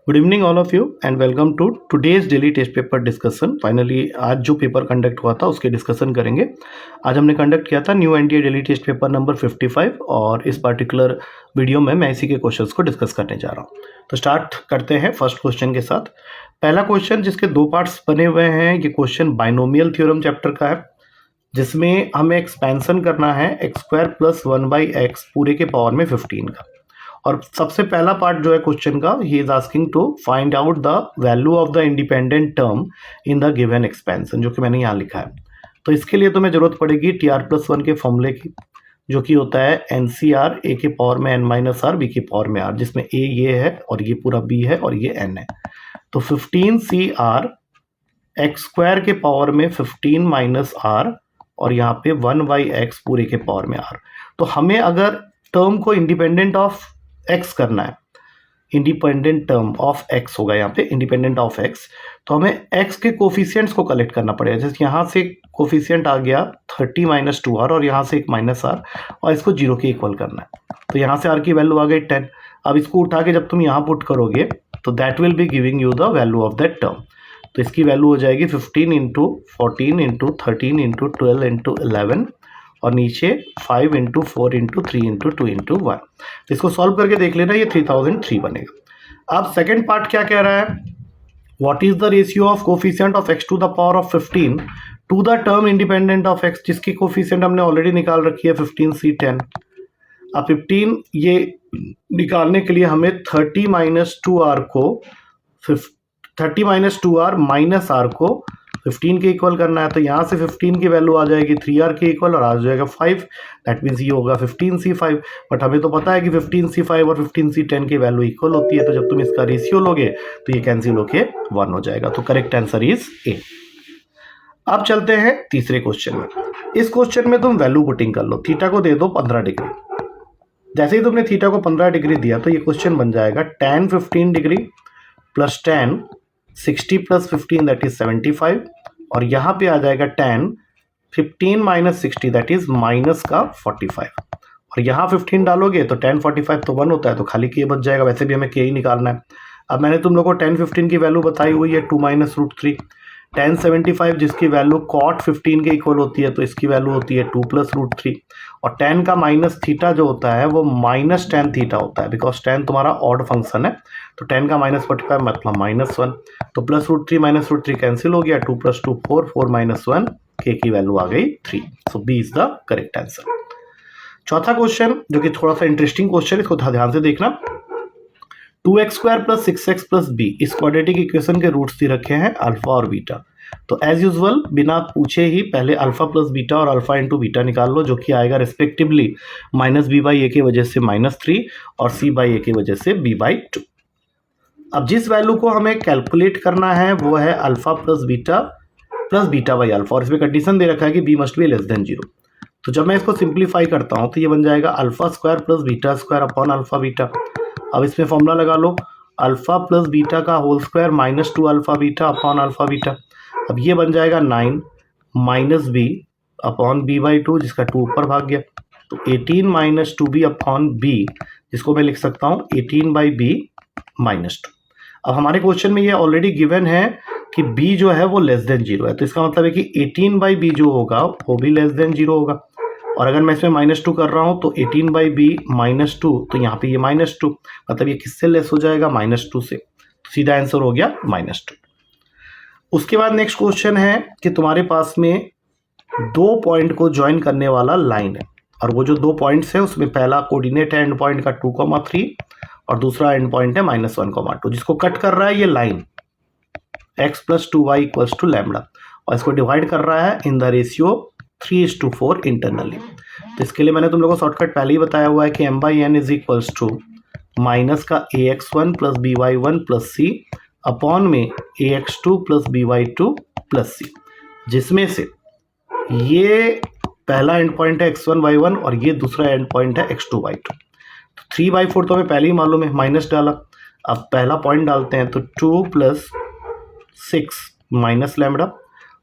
Good evening all of you and welcome to today's daily test paper discussion. Finally आज जो paper conduct हुआ था उसके discussion करेंगे। आज हमने कंडक्ट किया था new NDA daily test paper number 55 और इस पर्टिकुलर वीडियो में मैं इसी के क्वेश्चंस को डिस्कस करने जा रहा हूँ। तो स्टार्ट करते हैं फर्स्ट क्वेश्चन के साथ। पहला क्वेश्चन जिसके दो पार्ट्स बने हुए हैं, ये क्वेश्चन बाइनोमियल थ्योरम चैप्टर का है, जिसमें हमें एक्सपेंशन करना है एक्स स्क्वायर प्लस 1/x पूरे के पावर में 15 का। और सबसे पहला पार्ट जो है क्वेश्चन का, he is asking to find out the value of the independent term in the given expansion, जो कि मैंने यहाँ लिखा है। तो इसके लिए तुम्हें जरूरत पड़ेगी TR+1 के फॉर्मूले की, जो कि होता है NCR a के पावर में n-r b की पावर में r, जिसमें a ये है और ये पूरा b है और ये n है। तो 15CR एक्स स्क्वायर के पावर में 15 माइनस r और यहाँ पे 1/x पूरे के पावर में r। तो हमें अगर टर्म को इंडिपेंडेंट ऑफ x करना है, इंडिपेंडेंट टर्म ऑफ x होगा यहाँ पे, इंडिपेंडेंट ऑफ x, तो हमें x के कोफिशिएंट्स को कलेक्ट करना पड़ेगा। जैसे यहाँ से कोफिशिएंट आ गया 30 माइनस 2r और यहाँ से एक माइनस r और इसको 0 के इक्वल करना है। तो यहाँ से r की वैल्यू आ गई 10। अब इसको उठा के जब तुम यहाँ पुट करोगे तो that will be giving you the value of that term. तो इसकी वैल्यू हो जाएगी 15 इंटू 14 इंटू 13 इंटू 12 इंटू 11 और नीचे 5 इंटू 4 इंटू 3 इंटू 2 इंटू 1। तो इसको सॉल्व करके देख लेना, ये 3003 बनेगा। अब सेकेंड पार्ट क्या कह रहा है, what is the ratio of coefficient of x to the power of 15 to the term independent of x, जिसकी कोफिशिएंट हमने ऑलरेडी निकाल रखी है 15C10। अब 15 ये निकालने के लिए हमें 30 माइनस 2r को 30 माइनस 2r माइनस r को 15 के इक्वल करना है। तो यहाँ से 15 की वैल्यू आ जाएगी 3r के इक्वल और आ जाएगा 5। दैट मीन्स ये होगा 15C5। बट हमें तो पता है कि 15C5 और 15C10 की वैल्यू इक्वल होती है, तो जब तुम इसका रेशियो लोगे तो ये कैंसिल होके 1 हो जाएगा। तो करेक्ट आंसर इज ए। अब चलते हैं तीसरे क्वेश्चन में। इस क्वेश्चन में तुम वैल्यू पुटिंग कर लो, थीटा को दे दो 15 डिग्री। जैसे ही तुमने थीटा को 15 डिग्री दिया तो ये क्वेश्चन बन जाएगा tan 15 degree plus tan 60 plus 15 that is 75 और यहाँ पे आ जाएगा tan 15 minus 60 that is minus का 45 और यहाँ 15 डालोगे तो tan 45 तो 1 होता है, तो खाली k बच जाएगा। वैसे भी हमें k ही निकालना है। अब मैंने तुम लोगों को tan 15 की वैल्यू बताई हुई है 2 माइनस रूट 3। tan 75 जिसकी वैल्यू cot 15 के इक्वल होती है, तो इसकी वैल्यू होती है 2 प्लस रूट 3 और tan का माइनस थीटा जो होता है वो माइनस tan थीटा होता है, बिकॉज tan तुम्हारा ऑड फंक्शन है। तो tan का माइनस 45 मतलब -1, तो plus root 3 minus root 3 cancel हो गया, 2 प्लस 2 4, 4 माइनस 1, k की वैल्यू आ गई 3। So B is the correct answer. चौथा क्वेश्चन जो कि थोड़ा सा इंटरेस्टिंग क्वेश्चन, इसको ध्यान से देखना। 2x square plus 6x plus b इस क्वाड्रेटिक इक्वेशन के रूट्स दे रखे हैं अल्फा और बीटा। तो एज यूजुअल बिना पूछे ही पहले अल्फा प्लस बीटा और अल्फा इंटू बीटा निकाल लो, जो कि आएगा रिस्पेक्टिवली -b/a की वजह से -3 और c/a की वजह से b/2। अब जिस वैल्यू को हमें कैलकुलेट करना है वो है alpha plus beta by alpha, और इसमें कंडीशन दे रखा है कि b must be less than 0। तो जब मैं इसको सिंप्लीफाई करता हूँ तो ये बन जाएगा alpha square plus beta square upon alpha beta. अब इसमें फॉर्मूला लगा लो, अल्फा प्लस बीटा का whole square -2 alpha beta upon alpha beta. अब ये बन जाएगा 9 माइनस बी अपॉन b/2, जिसका 2 ऊपर भाग गया, तो 18 माइनस 2b अपॉन b, जिसको मैं लिख सकता हूँ 18/b -2। अब हमारे क्वेश्चन में ये ऑलरेडी गिवन है कि b जो है वो लेस देन 0 है, तो इसका मतलब है कि 18/b जो होगा वो भी लेस देन 0 होगा। और अगर मैं इसमें -2 कर रहा हूँ तो 18/b -2, तो यहाँ पे ये -2 मतलब ये किससे लेस हो जाएगा, -2 से। तो सीधा आंसर हो गया -2। उसके बाद नेक्स्ट क्वेश्चन है कि तुम्हारे पास में 2 पॉइंट को ज्वाइन करने वाला लाइन है, और वो जो 2 पॉइंट्स है उसमें पहला कोऑर्डिनेट है एंड पॉइंट का 2,3 और दूसरा एंड पॉइंट है -1,2। जिसको कट कर रहा है ये line x plus 2y equals to lambda, और इसको डिवाइड कर रहा है इन द रेशियो 3:4 इंटरनली। तो इसके लिए मैंने तुम लोगों को शॉर्टकट पहले ही बताया हुआ है कि m/n is equals to minus का ax1 plus by1 plus c upon में ax2 plus by2 plus c, जिसमें से ये पहला एंड पॉइंट है x1 y1 और ये दूसरा एंड पॉइंट है x2 y2। तो 3/4 तो हमें पहले ही मालूम है, माइनस डाला। अब पहला पॉइंट डालते हैं तो 2 प्लस 6 माइनस लैम्बडा,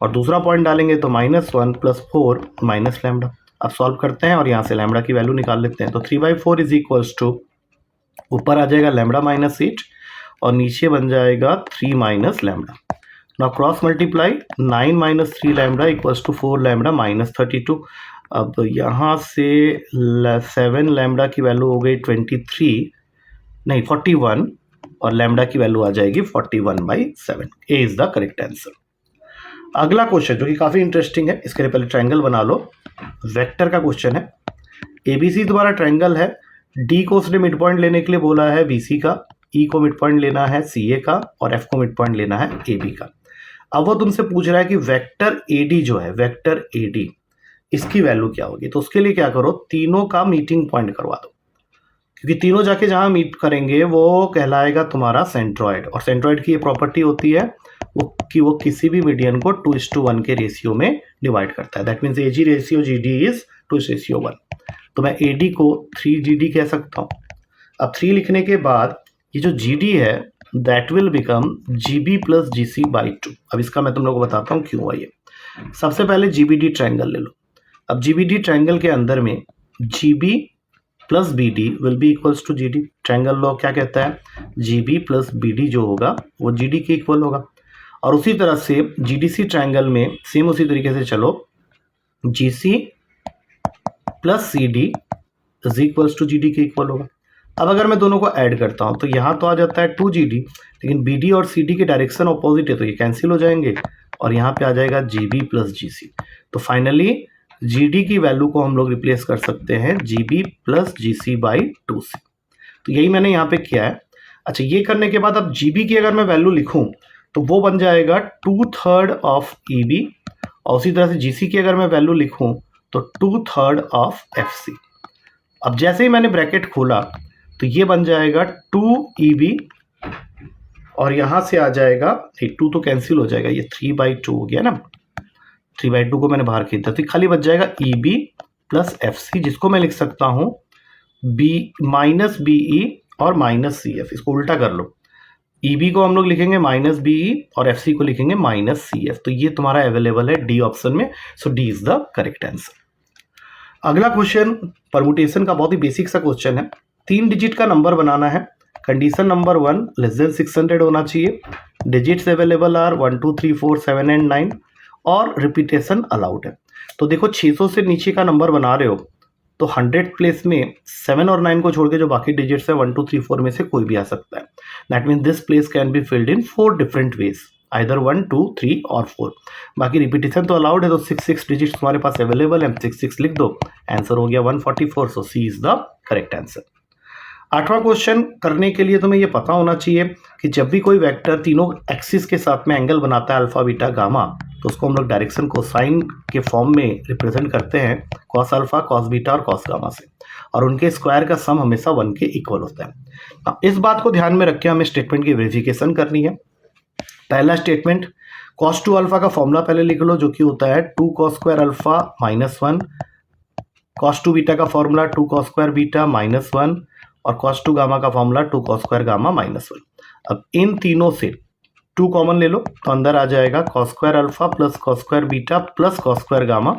और दूसरा पॉइंट डालेंगे तो -1 प्लस 4 माइनस लैम्बडा। अब सॉल्व करते हैं और यहाँ से लैम्बडा की वैल्यू निकाल लेते हैं। तो 3/4 इज इक्वल्स टू, ऊपर आ जाएगा लैम्बडा -8 और नीचे बन जाएगा 3 minus lambda. Now cross multiply 9 minus 3 lambda equals to 4 lambda minus 32। अब यहाँ से 7 लैम्डा की वैल्यू हो गई 23 नहीं 41 और लैम्डा की वैल्यू आ जाएगी 41/7। ए इज द करेक्ट आंसर। अगला क्वेश्चन जो कि काफ़ी इंटरेस्टिंग है, इसके लिए पहले ट्रायंगल बना लो। वेक्टर का क्वेश्चन है। एबीसी तुम्हारा ट्रायंगल है। डी को उसने मिड पॉइंट लेने के लिए बोला है बीसी का, ई को मिड पॉइंट लेना है सीए का और एफ को मिड पॉइंट लेना है एबी का। अब वो तुमसे पूछ रहा है कि वेक्टर एडी जो है, वेक्टर एडी इसकी वैल्यू क्या होगी। तो उसके लिए क्या करो, तीनों का मीटिंग पॉइंट करवा दो, क्योंकि तीनों जाके जहां मीट करेंगे वो कहलाएगा तुम्हारा सेंट्रॉइड। और सेंट्रॉइड की ये प्रॉपर्टी होती है वो किसी भी मीडियन को 2:1 के रेशियो में डिवाइड करता है। That means AG ratio GD is 2:1। तो मैं एडी को 3GD कह सकता हूँ। अब 3 लिखने के बाद ये जो जीडी है that will become GB plus GC by 2। अब इसका मैं तुम लोगों को बताता हूँ क्यों हुआ ये। सबसे पहले जीबीडी ट्रायंगल ले लो। अब जीबीडी ट्रायंगल के अंदर में GB plus BD will be equals to GD. Triangle law क्या कहता है, जीबी प्लस बीडी जो होगा वो जीडी के इक्वल होगा। और उसी तरह से जीडीसी ट्रायंगल में सेम उसी तरीके से चलो, GC plus CD is equals to GD के इक्वल होगा। अब अगर मैं दोनों को ऐड करता हूं तो यहां तो आ जाता है 2GD, लेकिन बीडी और सीडी के डायरेक्शन ऑपोजिट है तो ये कैंसिल हो जाएंगे और यहाँ पे आ जाएगा जीबी प्लस जीसी। तो फाइनली जीडी की वैल्यू को हम लोग रिप्लेस कर सकते हैं जीबी प्लस जीसी बाई 2 से। तो यही मैंने यहाँ पे किया है। अच्छा, ये करने के बाद अब जीबी की अगर मैं वैल्यू लिखूं तो वो बन जाएगा 2/3 ऑफ ईबी, और उसी तरह से जीसी की अगर मैं वैल्यू लिखूं तो 2/3 ऑफ एफसी। अब जैसे ही मैंने ब्रैकेट खोला तो ये बन जाएगा 2EB और यहां से आ जाएगा 2 तो कैंसिल हो जाएगा, ये 3/2 हो गया ना। 3/2 को मैंने बाहर खींच दिया तो खाली बच जाएगा EB प्लस FC, जिसको मैं लिख सकता हूं B माइनस BE और माइनस CF। इसको उल्टा कर लो, EB को हम लोग लिखेंगे माइनस BE और FC को लिखेंगे माइनस CF। तो ये तुम्हारा अवेलेबल है डी ऑप्शन में। So D is the correct answer. अगला क्वेश्चन परमुटेशन का बहुत ही बेसिक सा क्वेश्चन है। 3 डिजिट का नंबर बनाना है। कंडीशन नंबर 1 लेस देन 600 होना चाहिए। डिजिट्स अवेलेबल आर 1 2 3 4 7 एंड 9 और रिपीटेशन अलाउड है। तो देखो 600 से नीचे का नंबर बना रहे हो तो 100 प्लेस में 7 और 9 को छोड़ के जो बाकी डिजिट्स है 1 2 3 4 में से कोई भी आ सकता है। That means this place can be filled in 4 different ways, either 1 2 3 और 4। बाकी रिपीटेशन तो अलाउड है, तो 6 डिजिट्स तुम्हारे पास अवेलेबल है, 6 लिख दो, आंसर हो गया 144। So C is the correct answer. 8वां क्वेश्चन करने के लिए तुम्हें ये पता होना चाहिए कि जब भी कोई वेक्टर तीनों एक्सिस के साथ में एंगल बनाता है अल्फा बीटा गामा, तो उसको हम लोग डायरेक्शन कोसाइन के फॉर्म में रिप्रेजेंट करते हैं कॉस अल्फा कॉस बीटा और कॉस गामा से, और उनके स्क्वायर का सम हमेशा 1 के इक्वल होता है। इस बात को ध्यान में रख के हमें स्टेटमेंट की वेरिफिकेशन करनी है। पहला स्टेटमेंट, कॉस 2 अल्फा का फॉर्मूला पहले लिख लो जो कि होता है 2 cos square alpha -1, cos 2 beta का फॉर्मूला 2 cos स्क्वायर बीटा -1 और cos 2 गामा का फॉर्मूला 2 cos स्क्वायर गामा -1। अब इन तीनों से 2 कॉमन ले लो तो अंदर आ जाएगा cos square alpha plus cos square beta plus cos square gamma,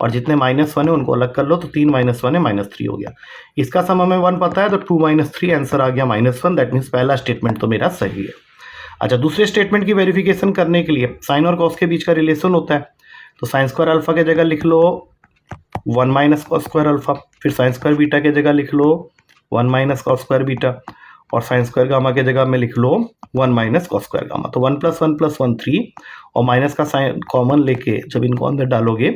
और जितने -1 है उनको अलग कर लो तो 3 -1 है -3 हो गया। इसका सम हमें 1 पता है तो 2 - 3 आंसर आ गया -1। दैट मीन्स पहला स्टेटमेंट तो मेरा सही है। अच्छा, दूसरे स्टेटमेंट की वेरिफिकेशन करने के लिए साइन और कॉस के बीच का रिलेशन होता है, तो साइन स्क्वायर अल्फा की जगह लिख लो 1 - cos स्क्वायर अल्फा, फिर साइन स्क्वायर बीटा की जगह लिख लो 1 - cos स्क्वायर बीटा, और साइन स्क्वायर गामा की जगह में लिख लो 1 - cos स्क्वायर गामा। तो 1 + 1 + 1 3, और माइनस का साइन कॉमन लेके जब इनको अंदर डालोगे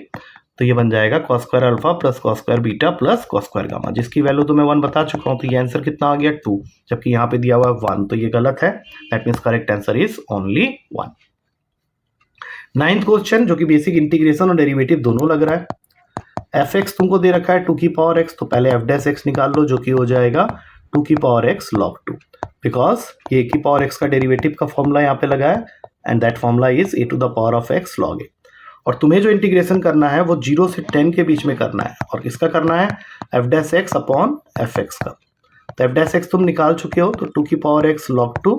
तो ये बन जाएगा cos square alpha plus cos square beta plus cos square gamma, जिसकी वैल्यू तो मैं 1 बता चुका हूँ। तो ये आंसर कितना आ गया 2, जबकि यहाँ पे दिया हुआ है 1, तो ये गलत है। That means correct answer is only 1। 9th question जो कि बेसिक इंटीग्रेशन और डेरिवेटिव दोनों लग रहा है। fx तुमको दे रखा है 2 की पावर x, तो पहले f' निकाल लो जो कि हो जाएगा 2 की पावर x log 2, बिकॉज ये a की पावर x का डेरिवेटिव का फॉर्मूला यहाँ पे लगा है and that formula is a to the power of x log a। और तुम्हें जो इंटीग्रेशन करना है वो 0 से 10 के बीच में करना है, और किसका करना है f' अपॉन fx का। तो f' तुम निकाल चुके हो, तो 2 की पावर x log 2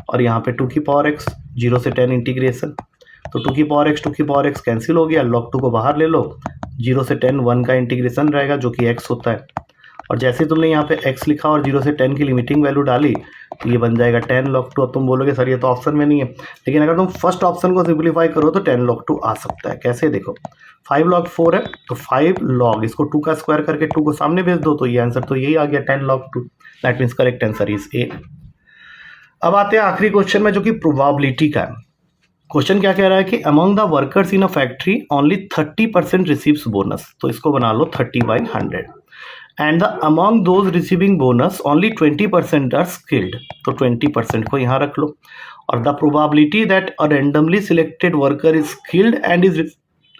और यहाँ पे 2 की पावर x 0 से 10 इंटीग्रेशन, तो 2 की पावर x कैंसिल हो गया, log 2 को बाहर ले लो, 0 से 10 1 का इंटीग्रेशन रहेगा जो कि x होता है। और जैसे तुमने यहाँ पे x लिखा और 0 से 10 की लिमिटिंग वैल्यू डाली तो ये बन जाएगा 10 log 2। अब तुम बोलोगे सर ये तो ऑप्शन में नहीं है, लेकिन अगर तुम फर्स्ट ऑप्शन को सिंप्लीफाई करो तो 10 log 2 आ सकता है। कैसे देखो, 5 log 4 है तो 5 log, इसको 2 का स्क्वायर करके 2 को सामने भेज दो तो ये आंसर तो यही आ गया 10 log 2। That means correct answer is a. अब आते हैं आखिरी क्वेश्चन में जो कि प्रोबेबिलिटी का है। क्वेश्चन क्या कह रहा है कि among the workers in a factory only 30% receives bonus, तो इसको बना लो 30/100, and the among those receiving bonus only 20% are skilled, तो 20% को यहाँ रख लो। और the probability that a randomly selected worker is skilled and is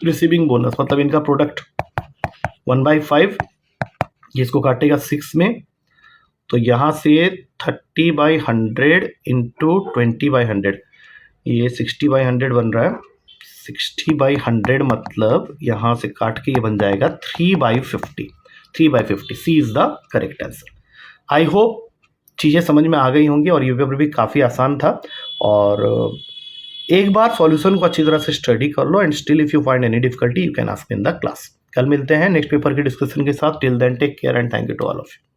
receiving bonus, मतलब इनका प्रोडक्ट 1/5, जिसको काटेगा 6 में, तो यहाँ से 30/100 इंटू 20/100, ये 60/100 बन रहा है। 60/100 मतलब यहाँ से काट के ये बन जाएगा 3/50। 3/50 C is the correct answer. I hope चीज़ें समझ में आ गई होंगी और ये पेपर भी काफ़ी आसान था। और एक बार सॉल्यूशन को अच्छी तरह से स्टडी कर लो, and still if you find any difficulty you can ask in the class. कल मिलते हैं नेक्स्ट पेपर के डिस्कशन के साथ। Till then take care and thank you to all of you.